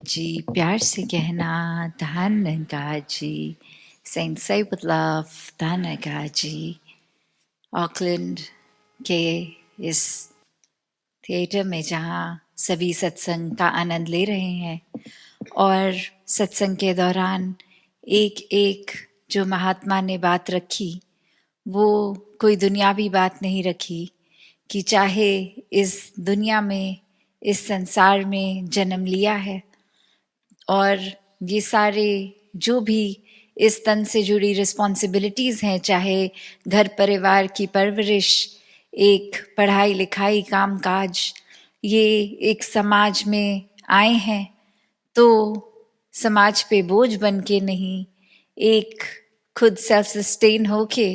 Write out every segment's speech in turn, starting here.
जी, प्यार से कहना धन्यवाद जी, सेंट से विद लव धन्यवाद जी। ऑकलैंड के इस थिएटर में जहाँ सभी सत्संग का आनंद ले रहे हैं और सत्संग के दौरान एक एक जो महात्मा ने बात रखी वो कोई दुनियावी बात नहीं रखी कि चाहे इस दुनिया में इस संसार में जन्म लिया है और ये सारे जो भी इस तन से जुड़ी रिस्पॉन्सिबिलिटीज़ हैं, चाहे घर परिवार की परवरिश, एक पढ़ाई लिखाई काम काज, ये एक समाज में आए हैं तो समाज पे बोझ बन के नहीं, एक खुद सेल्फ सस्टेन होके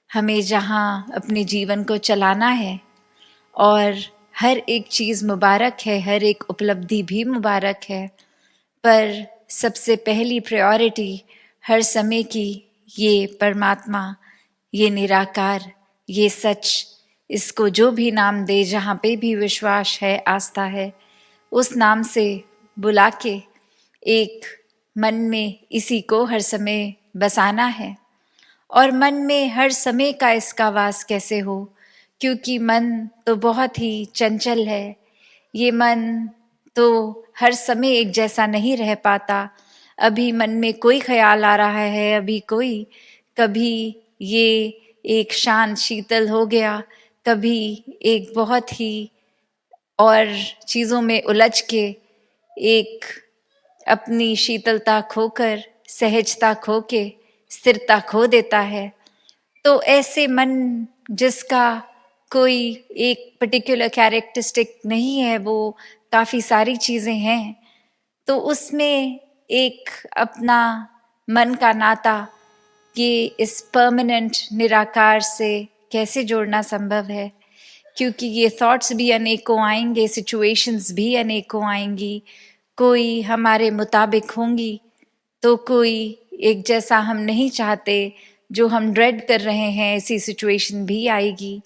हमें जहाँ अपने जीवन को चलाना है और हर एक चीज़ मुबारक है, हर एक उपलब्धि भी मुबारक है, पर सबसे पहली प्रायोरिटी हर समय की ये परमात्मा, ये निराकार, ये सच, इसको जो भी नाम दे, जहाँ पे भी विश्वास है, आस्था है, उस नाम से बुला के एक मन में इसी को हर समय बसाना है। और मन में हर समय का इसका वास कैसे हो, क्योंकि मन तो बहुत ही चंचल है। ये मन तो हर समय एक जैसा नहीं रह पाता। अभी मन में कोई ख्याल आ रहा है, अभी कोई, कभी ये एक शांत शीतल हो गया, कभी एक बहुत ही और चीज़ों में उलझ के एक अपनी शीतलता खोकर, सहजता खो के स्थिरता खो देता है। तो ऐसे मन जिसका कोई एक पर्टिकुलर कैरेक्टरिस्टिक नहीं है, वो काफ़ी सारी चीज़ें हैं, तो उसमें एक अपना मन का नाता ये इस परमानेंट निराकार से कैसे जोड़ना संभव है, क्योंकि ये थॉट्स भी अनेकों आएंगे, सिचुएशंस भी अनेकों आएंगी, कोई हमारे मुताबिक होंगी तो कोई एक जैसा हम नहीं चाहते, जो हम ड्रेड कर रहे हैं ऐसी सिचुएशन भी आएगी।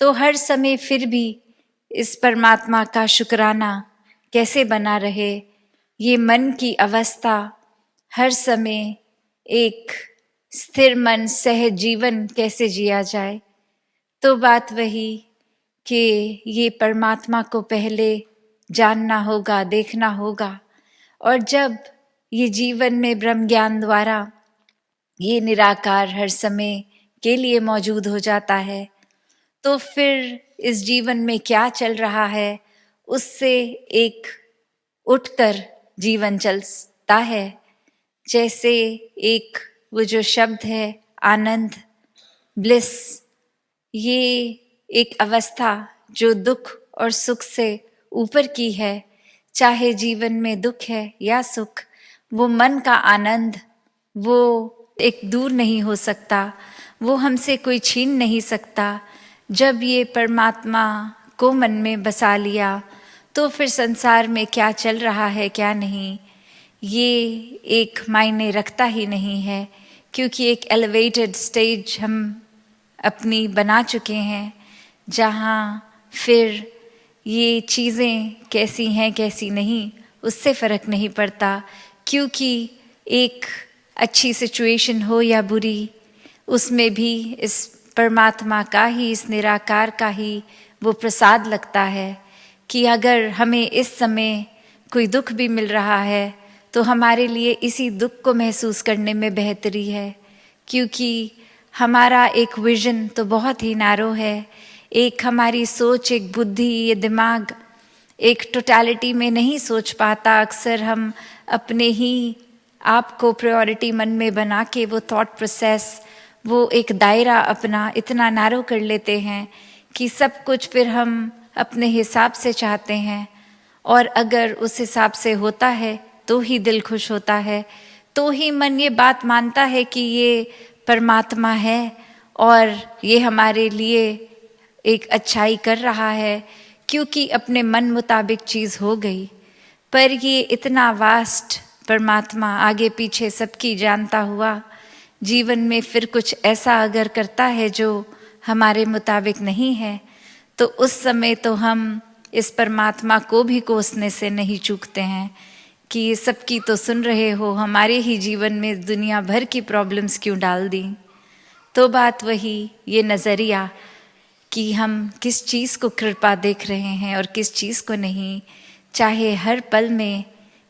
तो हर समय फिर भी इस परमात्मा का शुक्राना कैसे बना रहे, ये मन की अवस्था हर समय एक स्थिर मन सहज जीवन कैसे जिया जाए। तो बात वही कि ये परमात्मा को पहले जानना होगा, देखना होगा, और जब ये जीवन में ब्रह्म ज्ञान द्वारा ये निराकार हर समय के लिए मौजूद हो जाता है, तो फिर इस जीवन में क्या चल रहा है उससे एक उठकर जीवन चलता है। जैसे एक वो जो शब्द है आनंद, ब्लिस, ये एक अवस्था जो दुख और सुख से ऊपर की है। चाहे जीवन में दुख है या सुख, वो मन का आनंद, वो एक दूर नहीं हो सकता, वो हमसे कोई छीन नहीं सकता। जब ये परमात्मा को मन में बसा लिया तो फिर संसार में क्या चल रहा है क्या नहीं, ये एक मायने रखता ही नहीं है, क्योंकि एक एलिवेटेड स्टेज हम अपनी बना चुके हैं जहाँ फिर ये चीज़ें कैसी हैं कैसी नहीं उससे फ़र्क नहीं पड़ता, क्योंकि एक अच्छी सिचुएशन हो या बुरी, उसमें भी इस परमात्मा का ही, इस निराकार का ही वो प्रसाद लगता है कि अगर हमें इस समय कोई दुख भी मिल रहा है तो हमारे लिए इसी दुख को महसूस करने में बेहतरी है, क्योंकि हमारा एक विजन तो बहुत ही नैरो है। एक हमारी सोच, एक बुद्धि, ये दिमाग एक टोटलिटी में नहीं सोच पाता। अक्सर हम अपने ही आप को प्रायोरिटी मन में बना के वो थॉट प्रोसेस, वो एक दायरा अपना इतना नैरो कर लेते हैं कि सब कुछ फिर हम अपने हिसाब से चाहते हैं, और अगर उस हिसाब से होता है तो ही दिल खुश होता है, तो ही मन ये बात मानता है कि ये परमात्मा है और ये हमारे लिए एक अच्छाई कर रहा है, क्योंकि अपने मन मुताबिक चीज़ हो गई। पर ये इतना वास्ट परमात्मा आगे पीछे सबकी जानता हुआ जीवन में फिर कुछ ऐसा अगर करता है जो हमारे मुताबिक नहीं है, तो उस समय तो हम इस परमात्मा को भी कोसने से नहीं चूकते हैं कि ये सब की तो सुन रहे हो, हमारे ही जीवन में दुनिया भर की प्रॉब्लम्स क्यों डाल दी। तो बात वही, ये नज़रिया कि हम किस चीज़ को कृपा देख रहे हैं और किस चीज़ को नहीं। चाहे हर पल में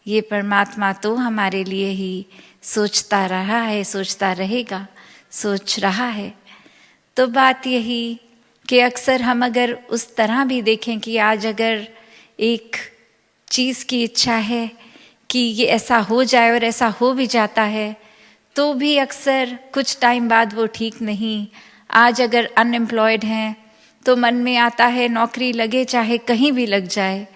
ये परमात्मा तो हमारे लिए ही सोचता रहा है, सोचता रहेगा, सोच रहा है। तो बात यही कि अक्सर हम अगर उस तरह भी देखें कि आज अगर एक चीज़ की इच्छा है कि ये ऐसा हो जाए और ऐसा हो भी जाता है, तो भी अक्सर कुछ टाइम बाद वो ठीक नहीं। आज अगर अनएम्प्लॉयड हैं तो मन में आता है नौकरी लगे, चाहे कहीं भी लग जाए।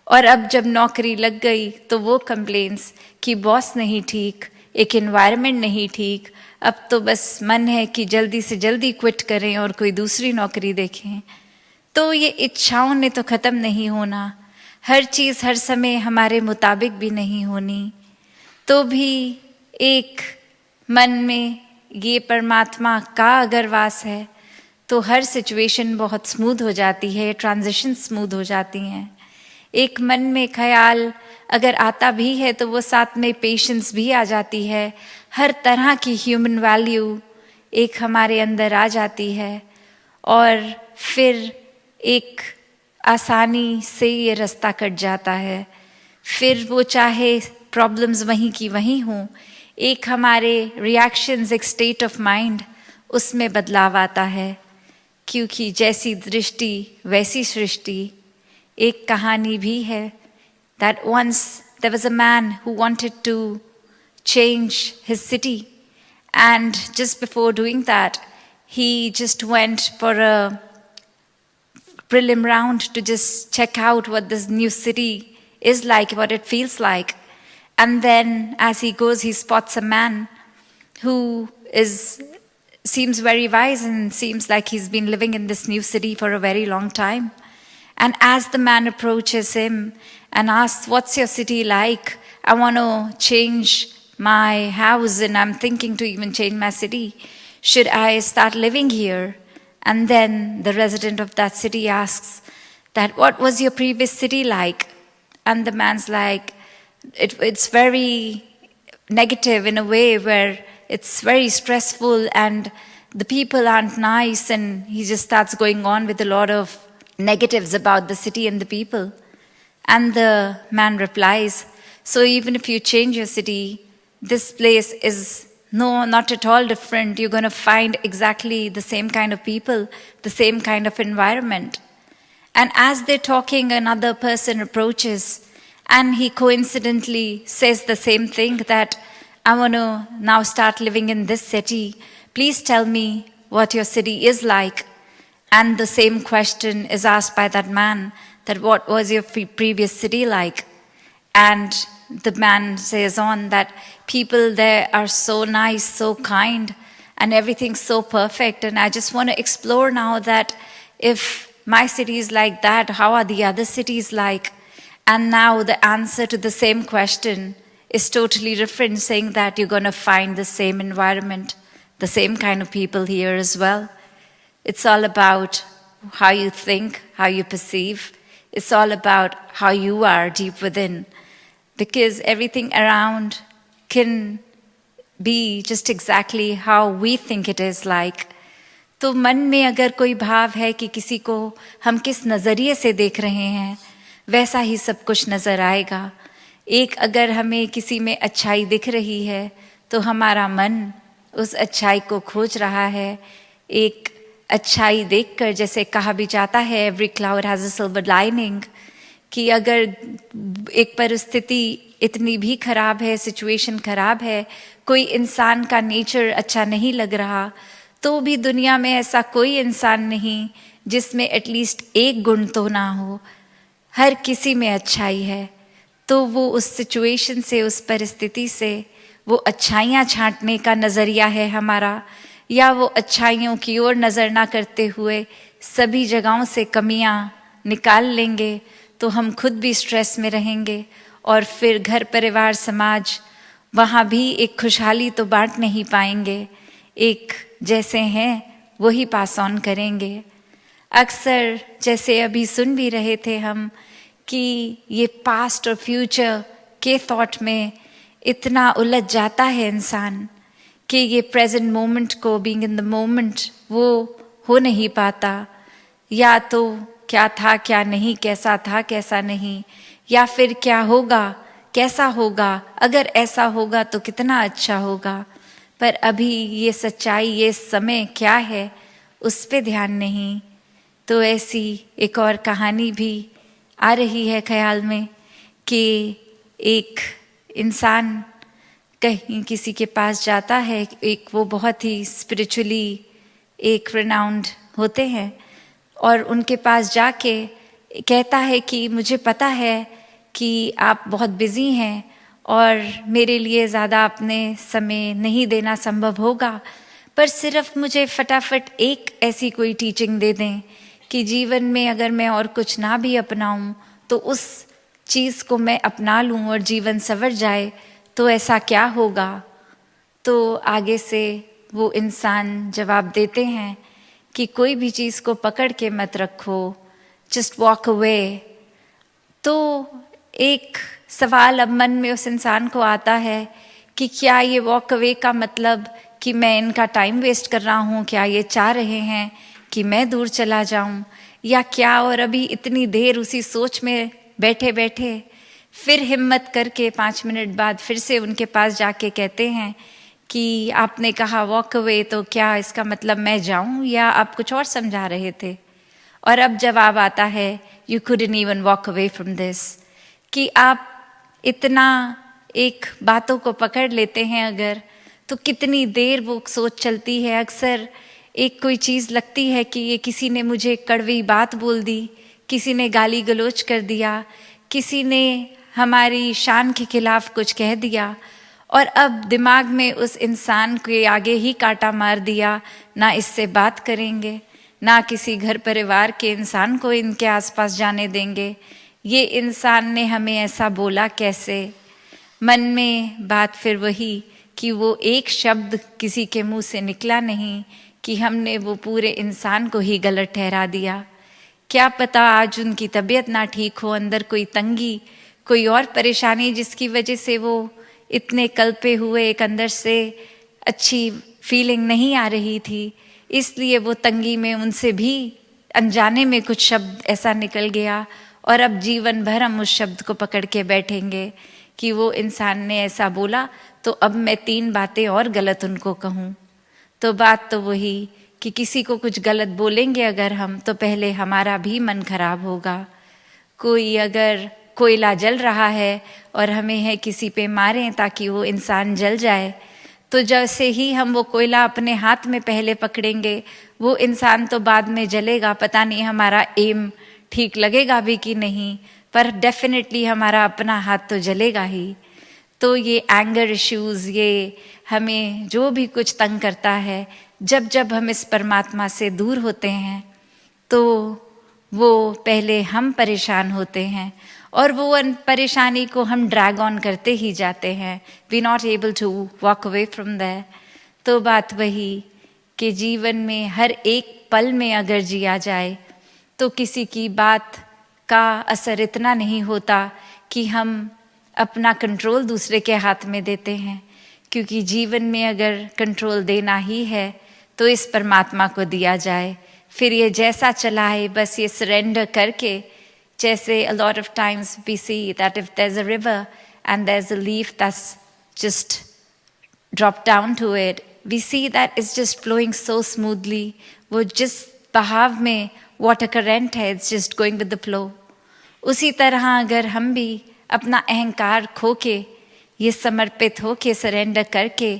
और अब जब नौकरी लग गई तो वो कंप्लेंट्स कि बॉस नहीं ठीक, एक एनवायरनमेंट नहीं ठीक, अब तो बस मन है कि जल्दी से जल्दी क्विट करें और कोई दूसरी नौकरी देखें। तो ये इच्छाओं ने तो ख़त्म नहीं होना, हर चीज़ हर समय हमारे मुताबिक भी नहीं होनी। तो भी एक मन में ये परमात्मा का अगर वास है तो हर सिचुएशन बहुत स्मूथ हो जाती है, ट्रांजिशन स्मूथ हो जाती हैं। एक मन में ख्याल अगर आता भी है तो वो साथ में पेशेंस भी आ जाती है, हर तरह की ह्यूमन वैल्यू एक हमारे अंदर आ जाती है और फिर एक आसानी से ये रास्ता कट जाता है। फिर वो चाहे प्रॉब्लम्स वहीं की वहीं हों, एक हमारे रिएक्शंस, एक स्टेट ऑफ माइंड, उसमें बदलाव आता है। क्योंकि जैसी दृष्टि वैसी सृष्टि। एक कहानी भी है that once there was a man who wanted to change his city, and just before doing that he just went for a prelim round to just check out what this new city is like, what it feels like. And then as he goes, he spots a man who seems very wise and seems like he's been living in this new city for a very long time. And as the man approaches him and asks, "What's your city like? I want to change my house and I'm thinking to even change my city. Should I start living here?" And then the resident of that city asks that, "What was your previous city like?" And the man's like, it's very negative in a way where it's very stressful and the people aren't nice, and he just starts going on with a lot of negatives about the city and the people. And the man replies, "So even if you change your city, this place is not at all different. You're going to find exactly the same kind of people, the same kind of environment." And as they're talking, another person approaches and he coincidentally says the same thing, that "I want to now start living in this city. Please tell me what your city is like." And the same question is asked by that man, that "What was your previous city like?" And the man says on that people there are so nice, so kind, and everything's so perfect. And I just want to explore now that if my city is like that, how are the other cities like? And now the answer to the same question is totally different, saying that you're going to find the same environment, the same kind of people here as well. It's all about how you think, how you perceive. It's all about how you are deep within. Because everything around can be just exactly how we think it is like. तो मन में अगर कोई भाव है कि किसी को हम किस नज़रिए से देख रहे हैं, वैसा ही सब कुछ नज़र आएगा। एक अगर हमें किसी में अच्छाई दिख रही है तो हमारा मन उस अच्छाई को खोज रहा है। एक अच्छाई देखकर, जैसे कहा भी जाता है, "Every cloud has a silver lining", कि अगर एक परिस्थिति इतनी भी खराब है, सिचुएशन खराब है, कोई इंसान का नेचर अच्छा नहीं लग रहा, तो भी दुनिया में ऐसा कोई इंसान नहीं जिसमें एटलीस्ट एक गुण तो ना हो। हर किसी में अच्छाई है। तो वो उस सिचुएशन से, उस परिस्थिति से वो अच्छाइयाँ छांटने का नज़रिया है हमारा, या वो अच्छाइयों की ओर नज़र ना करते हुए सभी जगहों से कमियाँ निकाल लेंगे, तो हम खुद भी स्ट्रेस में रहेंगे और फिर घर परिवार समाज वहाँ भी एक खुशहाली तो बांट नहीं पाएंगे। एक जैसे हैं वही पास ऑन करेंगे। अक्सर जैसे अभी सुन भी रहे थे हम कि ये पास्ट और फ्यूचर के थॉट में इतना उलझ जाता है इंसान कि ये प्रेजेंट मोमेंट को, बीइंग इन द मोमेंट, वो हो नहीं पाता। या तो क्या था क्या नहीं, कैसा था कैसा नहीं, या फिर क्या होगा कैसा होगा, अगर ऐसा होगा तो कितना अच्छा होगा, पर अभी ये सच्चाई, ये समय क्या है, उस पे ध्यान नहीं। तो ऐसी एक और कहानी भी आ रही है ख्याल में कि एक इंसान कहीं किसी के पास जाता है, एक वो बहुत ही स्पिरिचुअली एक रिनाउंड होते हैं, और उनके पास जाके कहता है कि मुझे पता है कि आप बहुत बिजी हैं और मेरे लिए ज़्यादा आपने समय नहीं देना संभव होगा, पर सिर्फ मुझे फटाफट एक ऐसी कोई टीचिंग दे दें कि जीवन में अगर मैं और कुछ ना भी अपनाऊं तो उस चीज़ को मैं अपना लूं और जीवन संवर जाए, तो ऐसा क्या होगा। तो आगे से वो इंसान जवाब देते हैं कि कोई भी चीज़ को पकड़ के मत रखो, जस्ट वॉक अवे। तो एक सवाल अब मन में उस इंसान को आता है कि क्या ये वॉक अवे का मतलब कि मैं इनका टाइम वेस्ट कर रहा हूँ, क्या ये चाह रहे हैं कि मैं दूर चला जाऊँ, या क्या। और अभी इतनी देर उसी सोच में बैठे बैठे फिर हिम्मत करके 5 मिनट बाद फिर से उनके पास जाके कहते हैं कि आपने कहा वॉक अवे, तो क्या इसका मतलब मैं जाऊं या आप कुछ और समझा रहे थे। और अब जवाब आता है you couldn't even walk away from this, कि आप इतना एक बातों को पकड़ लेते हैं अगर, तो कितनी देर वो सोच चलती है। अक्सर एक कोई चीज़ लगती है कि ये किसी ने मुझे कड़वी बात बोल दी, किसी ने गाली गलौज कर दिया, किसी ने हमारी शान के खिलाफ कुछ कह दिया, और अब दिमाग में उस इंसान के आगे ही कांटा मार दिया, ना इससे बात करेंगे, ना किसी घर परिवार के इंसान को इनके आसपास जाने देंगे, ये इंसान ने हमें ऐसा बोला कैसे। मन में बात फिर वही कि वो एक शब्द किसी के मुंह से निकला नहीं कि हमने वो पूरे इंसान को ही गलत ठहरा दिया। क्या पता आज उनकी तबीयत ना ठीक हो, अंदर कोई तंगी, कोई और परेशानी जिसकी वजह से वो इतने कल्पे हुए, एक अंदर से अच्छी फीलिंग नहीं आ रही थी, इसलिए वो तंगी में उनसे भी अनजाने में कुछ शब्द ऐसा निकल गया, और अब जीवन भर हम उस शब्द को पकड़ के बैठेंगे कि वो इंसान ने ऐसा बोला तो अब मैं 3 बातें और गलत उनको कहूँ। तो बात तो वही कि किसी को कुछ गलत बोलेंगे अगर हम, तो पहले हमारा भी मन खराब होगा। कोई अगर कोयला जल रहा है और हमें है किसी पे मारें ताकि वो इंसान जल जाए, तो जैसे ही हम वो कोयला अपने हाथ में पहले पकड़ेंगे, वो इंसान तो बाद में जलेगा, पता नहीं हमारा एम ठीक लगेगा भी कि नहीं, पर डेफिनेटली हमारा अपना हाथ तो जलेगा ही। तो ये एंगर इश्यूज, ये हमें जो भी कुछ तंग करता है, जब जब हम इस परमात्मा से दूर होते हैं तो वो पहले हम परेशान होते हैं, और वो परेशानी को हम ड्रैग ऑन करते ही जाते हैं, we not able to walk away from that. तो बात वही कि जीवन में हर एक पल में अगर जिया जाए तो किसी की बात का असर इतना नहीं होता कि हम अपना कंट्रोल दूसरे के हाथ में देते हैं, क्योंकि जीवन में अगर कंट्रोल देना ही है तो इस परमात्मा को दिया जाए, फिर ये जैसा चलाए बस ये सरेंडर करके। जैसे a lot of times we see that if there's a river and there's a leaf that's just dropped down to it, we see that it's just flowing so smoothly, वो जिस बहाव में वाटर करंट है, it's just going with the flow। उसी तरह अगर हम भी अपना अहंकार खो के, ये समर्पित हो के, सरेंडर करके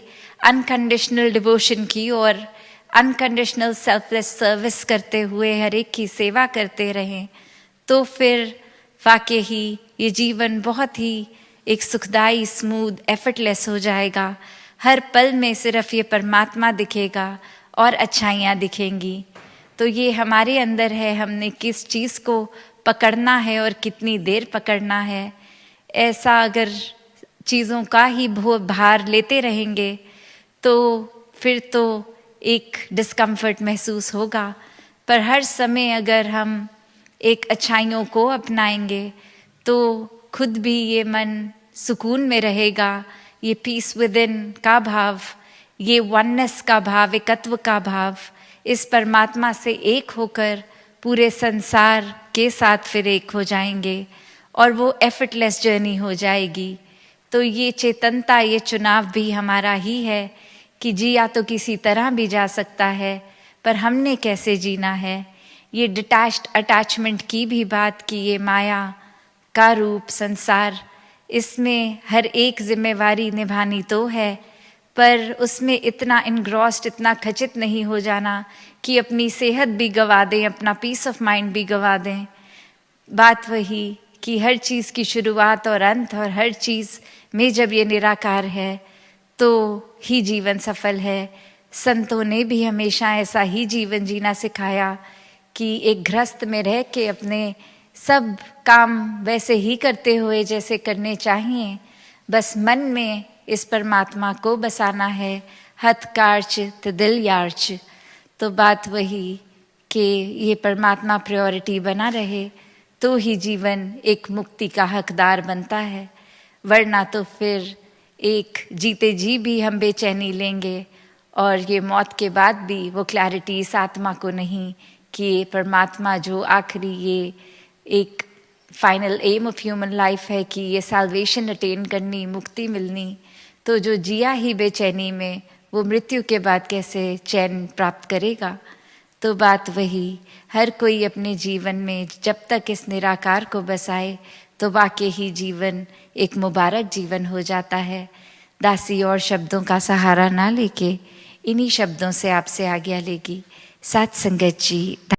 अनकंडीशनल डिवोशन की और अनकंडीशनल सेल्फलेस सर्विस करते हुए हर एक की सेवा करते रहें, तो फिर वाकई ही ये जीवन बहुत ही एक सुखदाई, स्मूथ, एफर्टलेस हो जाएगा। हर पल में सिर्फ ये परमात्मा दिखेगा और अच्छाइयाँ दिखेंगी। तो ये हमारे अंदर है, हमने किस चीज़ को पकड़ना है और कितनी देर पकड़ना है। ऐसा अगर चीज़ों का ही भार लेते रहेंगे तो फिर तो एक डिस्कम्फर्ट महसूस होगा, पर हर समय अगर हम एक अच्छाइयों को अपनाएंगे तो खुद भी ये मन सुकून में रहेगा, ये पीस विद इन का भाव, ये वननेस का भाव, एकत्व का भाव, इस परमात्मा से एक होकर पूरे संसार के साथ फिर एक हो जाएंगे और वो एफर्टलेस जर्नी हो जाएगी। तो ये चेतनता, ये चुनाव भी हमारा ही है कि जिया तो किसी तरह भी जा सकता है, पर हमने कैसे जीना है। ये डिटैच्ड अटैचमेंट की भी बात की, ये माया का रूप संसार, इसमें हर एक जिम्मेवारी निभानी तो है, पर उसमें इतना इनग्रॉस्ड, इतना खचित नहीं हो जाना कि अपनी सेहत भी गवा दें, अपना पीस ऑफ माइंड भी गवा दें। बात वही कि हर चीज़ की शुरुआत और अंत, और हर चीज़ में जब ये निराकार है तो ही जीवन सफल है। संतों ने भी हमेशा ऐसा ही जीवन जीना सिखाया कि एक गृहस्थ में रह के अपने सब काम वैसे ही करते हुए जैसे करने चाहिए, बस मन में इस परमात्मा को बसाना है, हथ कार्च तो दिल यार्च। तो बात वही कि ये परमात्मा प्रायोरिटी बना रहे तो ही जीवन एक मुक्ति का हकदार बनता है, वरना तो फिर एक जीते जी भी हम बेचैनी लेंगे और ये मौत के बाद भी वो क्लैरिटी इस आत्मा को नहीं कि ये परमात्मा जो आखिरी ये एक final aim of human life है कि ये सैल्वेशन अटेन करनी, मुक्ति मिलनी। तो जो जिया ही बेचैनी में, वो मृत्यु के बाद कैसे चैन प्राप्त करेगा। तो बात वही, हर कोई अपने जीवन में जब तक इस निराकार को बसाए तो वाकई ही जीवन एक मुबारक जीवन हो जाता है। दासी और शब्दों का सहारा ना लेके इन्हीं शब्दों से आपसे आज्ञा लेगी। साथ संगत जी।